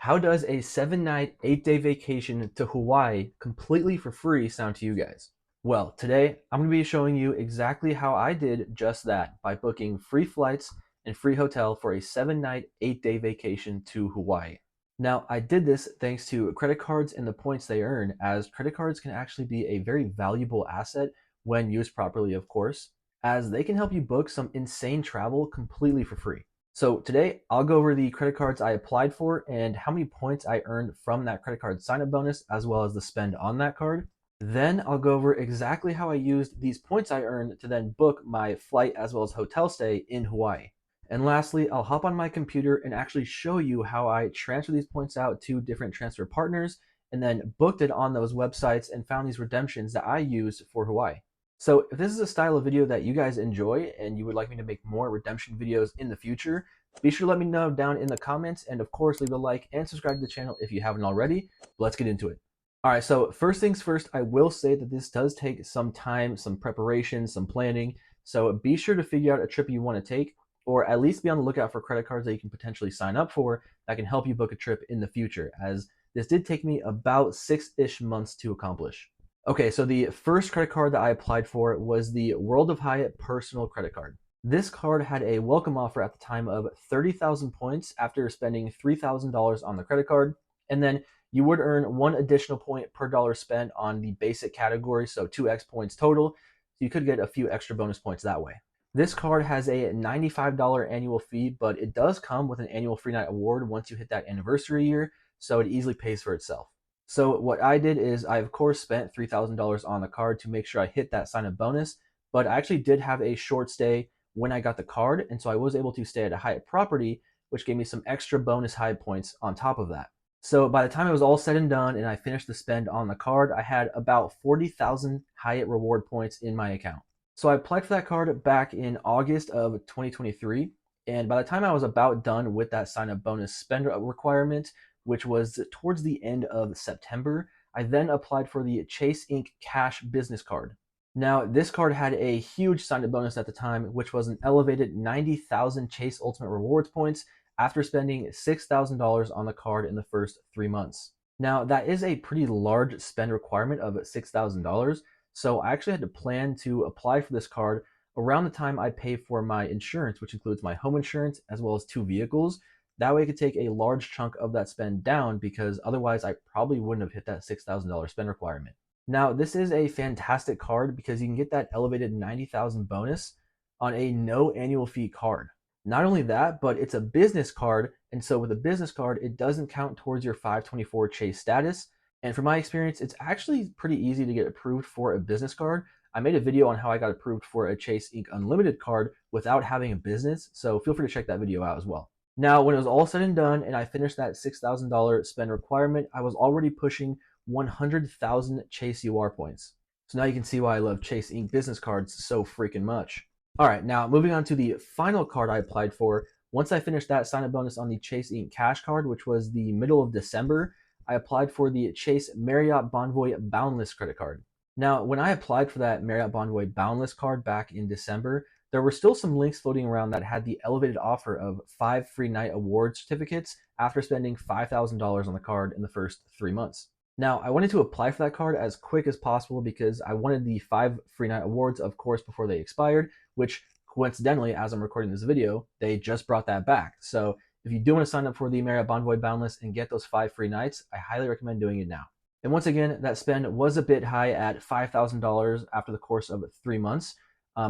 How does a 7-night, 8-day vacation to Hawaii completely for free sound to you guys? Well, today I'm going to be showing you exactly how I did just that by booking free flights and free hotel for a 7-night, 8-day vacation to Hawaii. Now, I did this thanks to credit cards and the points they earn, as credit cards can actually be a very valuable asset when used properly, of course, as they can help you book some insane travel completely for free. So today I'll go over the credit cards I applied for and how many points I earned from that credit card sign-up bonus, as well as the spend on that card. Then I'll go over exactly how I used these points I earned to then book my flight as well as hotel stay in Hawaii. And lastly, I'll hop on my computer and actually show you how I transfer these points out to different transfer partners and then booked it on those websites and found these redemptions that I used for Hawaii. So if this is a style of video that you guys enjoy and you would like me to make more redemption videos in the future, be sure to let me know down in the comments, and of course leave a like and subscribe to the channel if you haven't already. Let's get into it. All right, so first things first, I will say that this does take some time, some preparation, some planning. So be sure to figure out a trip you want to take, or at least be on the lookout for credit cards that you can potentially sign up for that can help you book a trip in the future, as this did take me about 6-ish months to accomplish. Okay, so the first credit card that I applied for was the World of Hyatt personal credit card. This card had a welcome offer at the time of 30,000 points after spending $3,000 on the credit card, and then you would earn one additional point per dollar spent on the basic category, so 2x points total. So you could get a few extra bonus points that way. This card has a $95 annual fee, but it does come with an annual free night award once you hit that anniversary year, so it easily pays for itself. So what I did is I of course spent $3,000 on the card to make sure I hit that sign-up bonus, but I actually did have a short stay when I got the card, and so I was able to stay at a Hyatt property, which gave me some extra bonus Hyatt points on top of that. So by the time it was all said and done and I finished the spend on the card, I had about 40,000 Hyatt reward points in my account. So I applied for that card back in August of 2023, and by the time I was about done with that sign-up bonus spend requirement, which was towards the end of September, I then applied for the Chase Inc. Cash Business Card. Now, this card had a huge sign-up bonus at the time, which was an elevated 90,000 Chase Ultimate Rewards points after spending $6,000 on the card in the first 3 months. Now, that is a pretty large spend requirement of $6,000, so I actually had to plan to apply for this card around the time I pay for my insurance, which includes my home insurance as well as 2 vehicles. That way I could take a large chunk of that spend down, because otherwise I probably wouldn't have hit that $6,000 spend requirement. Now, this is a fantastic card because you can get that elevated 90,000 bonus on a no annual fee card. Not only that, but it's a business card, and so with a business card, it doesn't count towards your 524 Chase status. And from my experience, it's actually pretty easy to get approved for a business card. I made a video on how I got approved for a Chase Inc. Unlimited card without having a business, so feel free to check that video out as well. Now, when it was all said and done and I finished that $6,000 spend requirement, I was already pushing 100,000 Chase UR points. So now you can see why I love Chase Inc. business cards so freaking much. All right, now moving on to the final card I applied for. Once I finished that sign-up bonus on the Chase Inc. Cash card, which was the middle of December, I applied for the Chase Marriott Bonvoy Boundless credit card. Now, when I applied for that Marriott Bonvoy Boundless card back in December, there were still some links floating around that had the elevated offer of 5 free night award certificates after spending $5,000 on the card in the first 3 months. Now, I wanted to apply for that card as quick as possible because I wanted the 5 free night awards, of course, before they expired, which coincidentally, as I'm recording this video, they just brought that back. So if you do want to sign up for the Marriott Bonvoy Boundless and get those 5 free nights, I highly recommend doing it now. And once again, that spend was a bit high at $5,000 after the course of 3 months.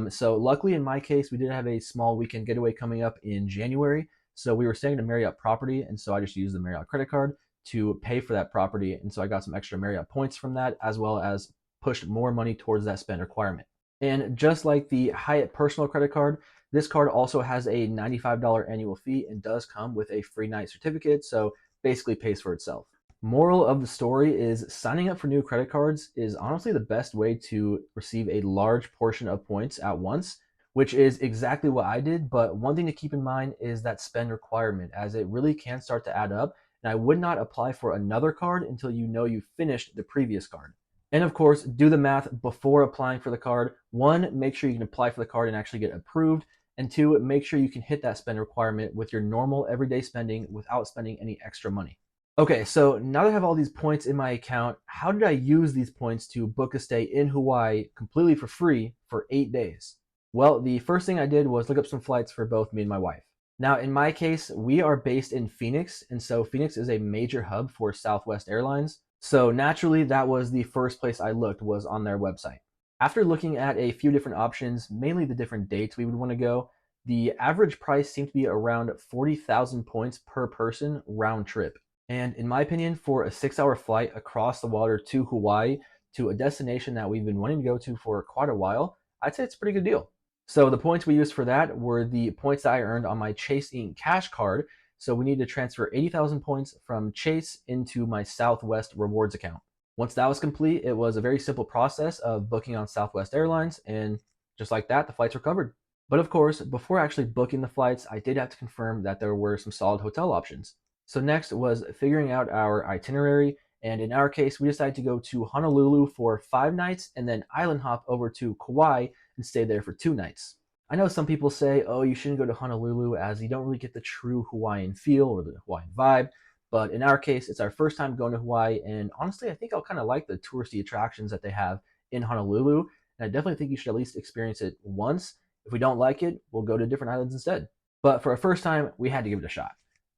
So luckily in my case, we did have a small weekend getaway coming up in January. So we were staying at a Marriott property, and so I just used the Marriott credit card to pay for that property. And so I got some extra Marriott points from that, as well as pushed more money towards that spend requirement. And just like the Hyatt personal credit card, this card also has a $95 annual fee and does come with a free night certificate, so basically pays for itself. Moral of the story is signing up for new credit cards is honestly the best way to receive a large portion of points at once, which is exactly what I did. But one thing to keep in mind is that spend requirement, as it really can start to add up. And I would not apply for another card until you know you finished the previous card. And of course, do the math before applying for the card. 1, make sure you can apply for the card and actually get approved. And 2, make sure you can hit that spend requirement with your normal everyday spending without spending any extra money. Okay, so now that I have all these points in my account, how did I use these points to book a stay in Hawaii completely for free for 8 days? Well, the first thing I did was look up some flights for both me and my wife. Now, in my case, we are based in Phoenix, and so Phoenix is a major hub for Southwest Airlines. So naturally, that was the first place I looked was on their website. After looking at a few different options, mainly the different dates we would want to go, the average price seemed to be around 40,000 points per person round trip. And in my opinion, for a 6 hour flight across the water to Hawaii, to a destination that we've been wanting to go to for quite a while, I'd say it's a pretty good deal. So the points we used for that were the points that I earned on my Chase Ink Cash card. So we need to transfer 80,000 points from Chase into my Southwest Rewards account. Once that was complete, it was a very simple process of booking on Southwest Airlines, and just like that, the flights were covered. But of course, before actually booking the flights, I did have to confirm that there were some solid hotel options. So next was figuring out our itinerary, and in our case, we decided to go to Honolulu for 5 nights and then island hop over to Kauai and stay there for 2 nights. I know some people say, oh, you shouldn't go to Honolulu as you don't really get the true Hawaiian feel or the Hawaiian vibe. But in our case, it's our first time going to Hawaii, and honestly, I think I'll kind of like the touristy attractions that they have in Honolulu. And I definitely think you should at least experience it once. If we don't like it, we'll go to different islands instead. But for a first time, we had to give it a shot.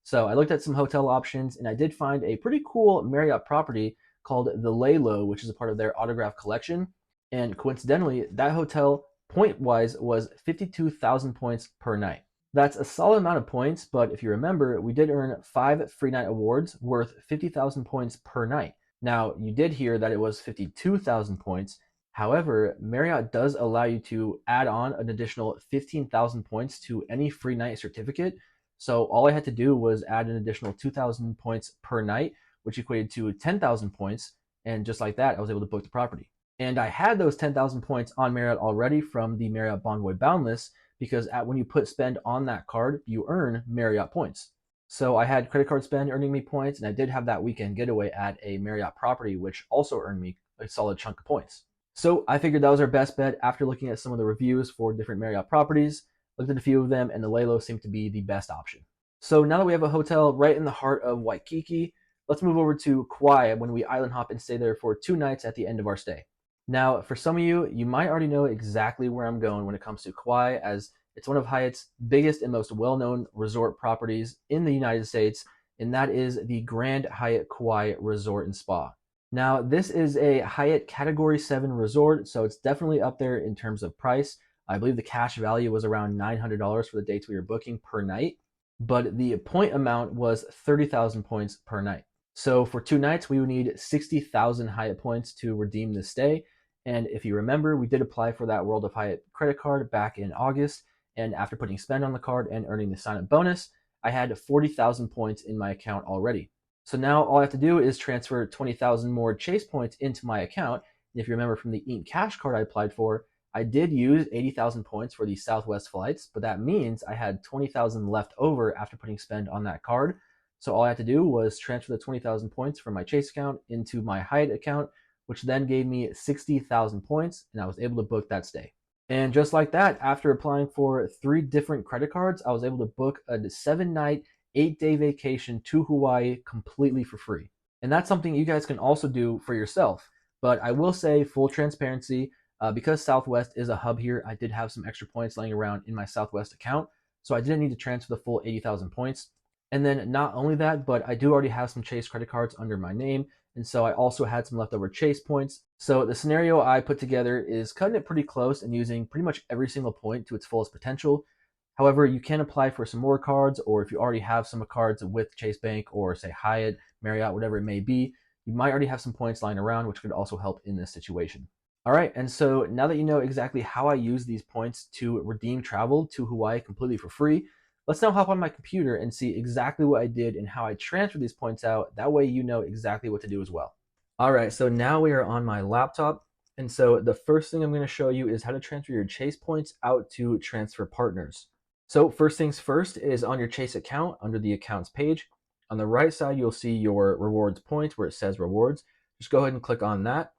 So I looked at some hotel options, and I did find a pretty cool Marriott property called the Lalo, which is a part of their autograph collection. And coincidentally, that hotel, point wise, was 52,000 points per night. That's a solid amount of points, but if you remember, we did earn 5 free night awards worth 50,000 points per night. Now, you did hear that it was 52,000 points. However, Marriott does allow you to add on an additional 15,000 points to any free night certificate. So all I had to do was add an additional 2,000 points per night, which equated to 10,000 points. And just like that, I was able to book the property. And I had those 10,000 points on Marriott already from the Marriott Bonvoy Boundless because when you put spend on that card, you earn Marriott points. So I had credit card spend earning me points, and I did have that weekend getaway at a Marriott property, which also earned me a solid chunk of points. So I figured that was our best bet after looking at some of the reviews for different Marriott properties. Looked at a few of them, and the Lalo seemed to be the best option. So now that we have a hotel right in the heart of Waikiki, let's move over to Kauai when we island hop and stay there for 2 nights at the end of our stay. Now, for some of you, you might already know exactly where I'm going when it comes to Kauai, as it's one of Hyatt's biggest and most well-known resort properties in the United States, and that is the Grand Hyatt Kauai Resort and Spa. Now, this is a Hyatt Category 7 resort, so it's definitely up there in terms of price. I believe the cash value was around $900 for the dates we were booking per night, but the point amount was 30,000 points per night. So for 2 nights, we would need 60,000 Hyatt points to redeem the stay. And if you remember, we did apply for that World of Hyatt credit card back in August. And after putting spend on the card and earning the sign-up bonus, I had 40,000 points in my account already. So now all I have to do is transfer 20,000 more Chase points into my account. And if you remember from the Ink Cash card I applied for, I did use 80,000 points for the Southwest flights, but that means I had 20,000 left over after putting spend on that card. So all I had to do was transfer the 20,000 points from my Chase account into my Hyatt account, which then gave me 60,000 points, and I was able to book that stay. And just like that, after applying for 3 different credit cards, I was able to book a 7 night, 8 day vacation to Hawaii completely for free. And that's something you guys can also do for yourself. But I will say, full transparency, because Southwest is a hub here, I did have some extra points laying around in my Southwest account. So I didn't need to transfer the full 80,000 points. And then not only that, but I do already have some Chase credit cards under my name. And so I also had some leftover Chase points. So the scenario I put together is cutting it pretty close and using pretty much every single point to its fullest potential. However, you can apply for some more cards, or if you already have some cards with Chase Bank or say Hyatt, Marriott, whatever it may be, you might already have some points lying around, which could also help in this situation. All right, and so now that you know exactly how I use these points to redeem travel to Hawaii completely for free, let's now hop on my computer and see exactly what I did and how I transfer these points out. That way you know exactly what to do as well. All right, so now we are on my laptop. And so the first thing I'm going to show you is how to transfer your Chase points out to transfer partners. So first things first is on your Chase account under the accounts page. On the right side, you'll see your rewards points where it says rewards. Just go ahead and click on that.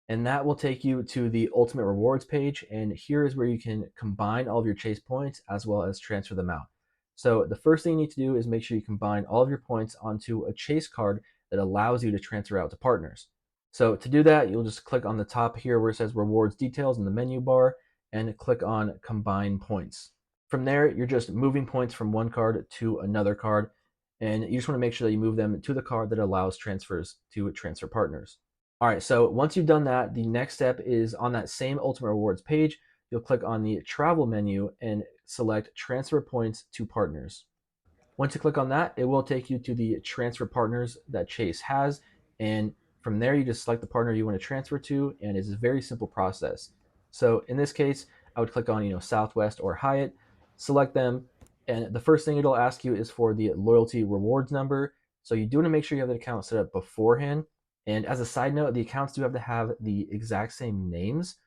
And that will take you to the ultimate rewards page. And here is where you can combine all of your Chase points as well as transfer them out. So the first thing you need to do is make sure you combine all of your points onto a Chase card that allows you to transfer out to partners. So to do that, you'll just click on the top here where it says rewards details in the menu bar and click on combine points. From there, you're just moving points from one card to another card, and you just want to make sure that you move them to the card that allows transfers to transfer partners. All right, so once you've done that, the next step is on that same Ultimate Rewards page, you'll click on the travel menu and select transfer points to partners. Once you click on that, it will take you to the transfer partners that Chase has. And from there, you just select the partner you want to transfer to, and it's a very simple process. So in this case, I would click on Southwest or Hyatt, select them, and the first thing it'll ask you is for the loyalty rewards number. So you do want to make sure you have the account set up beforehand. And as a side note, the accounts do have to have the exact same names.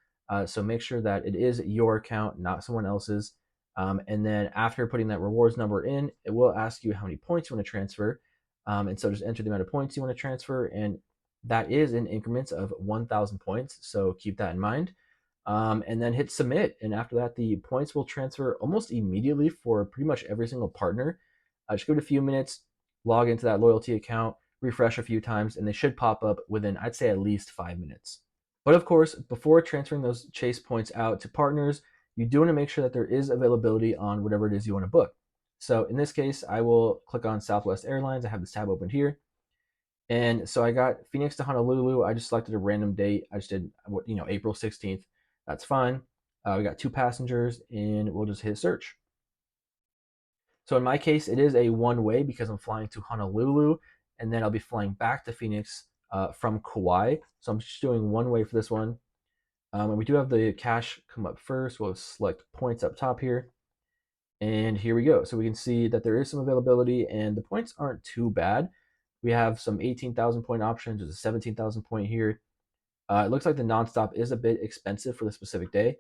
So make sure that it is your account, not someone else's. And then after putting that rewards number in, it will ask you how many points you want to transfer. And so just enter the amount of points you want to transfer. And that is in increments of 1,000 points. So keep that in mind. And then hit submit. And after that, the points will transfer almost immediately for pretty much every single partner. Just give it a few minutes, log into that loyalty account, refresh a few times, and they should pop up within, I'd say, at least 5 minutes. But of course, before transferring those Chase points out to partners, you do want to make sure that there is availability on whatever it is you want to book. So in this case, I will click on Southwest Airlines. I have this tab open here. And so I got Phoenix to Honolulu. I just selected a random date. I just did, April 16th. That's fine. We got 2 passengers, and we'll just hit search. So in my case, it is a one-way because I'm flying to Honolulu, and then I'll be flying back to Phoenix from Kauai. So I'm just doing one way for this one. And we do have the cash come up first. We'll select points up top here. And here we go. So we can see that there is some availability, and the points aren't too bad. We have some 18,000 point options. There's a 17,000 point here. It looks like the nonstop is a bit expensive for the specific day,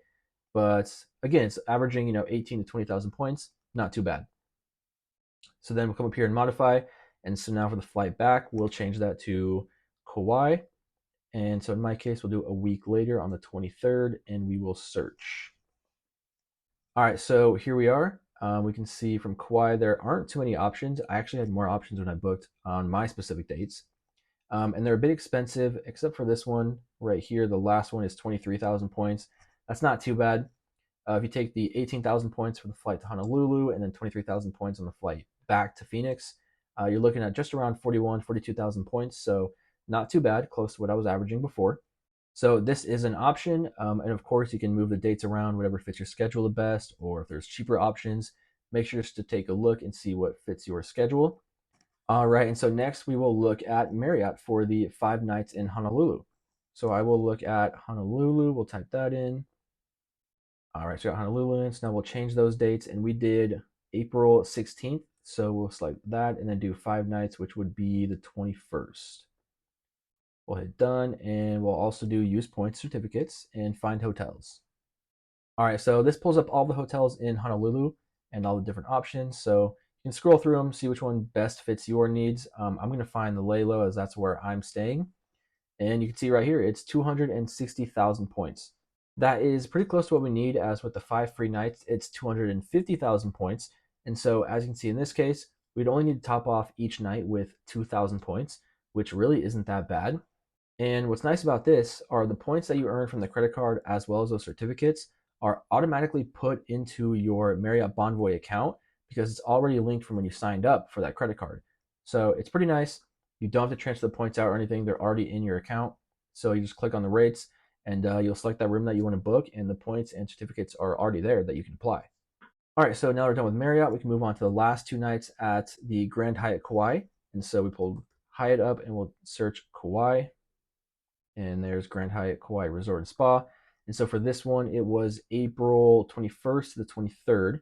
but again, it's averaging 18 to 20,000 points. Not too bad. So then we'll come up here and modify. And so now for the flight back, we'll change that to Kauai. And so in my case, we'll do a week later on the 23rd, and we will search. All right, so here we are. We can see from Kauai, there aren't too many options. I actually had more options when I booked on my specific dates. And they're a bit expensive, except for this one right here. The last one is 23,000 points. That's not too bad. If you take the 18,000 points for the flight to Honolulu and then 23,000 points on the flight back to Phoenix, you're looking at just around 42,000 points. So not too bad, close to what I was averaging before. So this is an option. And of course, you can move the dates around, whatever fits your schedule the best, or if there's cheaper options, make sure to take a look and see what fits your schedule. All right, and so next we will look at Marriott for the 5 nights in Honolulu. So I will look at Honolulu, we'll type that in. All right, so got Honolulu, so now we'll change those dates, and we did April 16th, so we'll select that and then do 5 nights, which would be the 21st. We'll hit done, and we'll also do use points certificates and find hotels. All right, so this pulls up all the hotels in Honolulu and all the different options. So you can scroll through them, see which one best fits your needs. I'm going to find the Laylo as that's where I'm staying. And you can see right here, it's 260,000 points. That is pretty close to what we need, as with the 5 free nights, it's 250,000 points. And so as you can see in this case, we'd only need to top off each night with 2,000 points, which really isn't that bad. And what's nice about this are the points that you earn from the credit card as well as those certificates are automatically put into your Marriott Bonvoy account because it's already linked from when you signed up for that credit card. So it's pretty nice. You don't have to transfer the points out or anything. They're already in your account. So you just click on the rates and you'll select that room that you want to book, and the points and certificates are already there that you can apply. All right, so now we're done with Marriott. We can move on to the last 2 nights at the Grand Hyatt Kauai. And so we pulled Hyatt up and we'll search Kauai. And there's Grand Hyatt Kauai Resort and Spa. And so for this one, it was April 21st to the 23rd.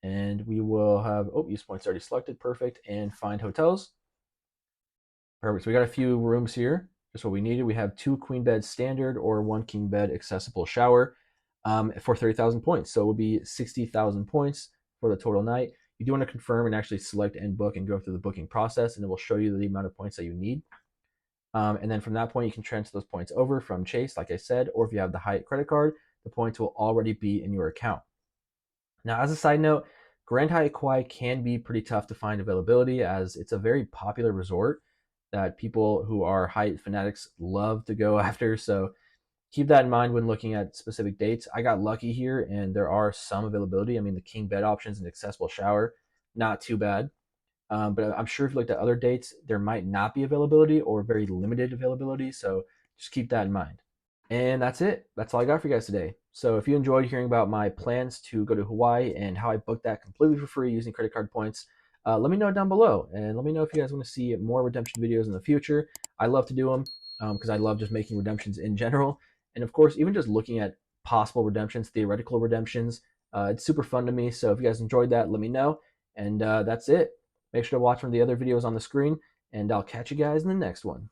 And we will have, use points already selected, perfect, and find hotels. Perfect, so we got a few rooms here, just what we needed. We have 2 queen beds standard or 1 king bed accessible shower for 30,000 points. So it would be 60,000 points for the total night. You do want to confirm and actually select and book and go through the booking process, and it will show you the amount of points that you need. And then from that point, you can transfer those points over from Chase, like I said, or if you have the Hyatt credit card, the points will already be in your account. Now, as a side note, Grand Hyatt Kauai can be pretty tough to find availability as it's a very popular resort that people who are Hyatt fanatics love to go after. So keep that in mind when looking at specific dates. I got lucky here and there are some availability. I mean, the king bed options and accessible shower, not too bad. But I'm sure if you looked at other dates, there might not be availability or very limited availability. So just keep that in mind. And that's it. That's all I got for you guys today. So if you enjoyed hearing about my plans to go to Hawaii and how I booked that completely for free using credit card points, let me know down below. And let me know if you guys want to see more redemption videos in the future. I love to do them because I love just making redemptions in general. And of course, even just looking at possible redemptions, theoretical redemptions, it's super fun to me. So if you guys enjoyed that, let me know. And that's it. Make sure to watch one of the other videos on the screen, and I'll catch you guys in the next one.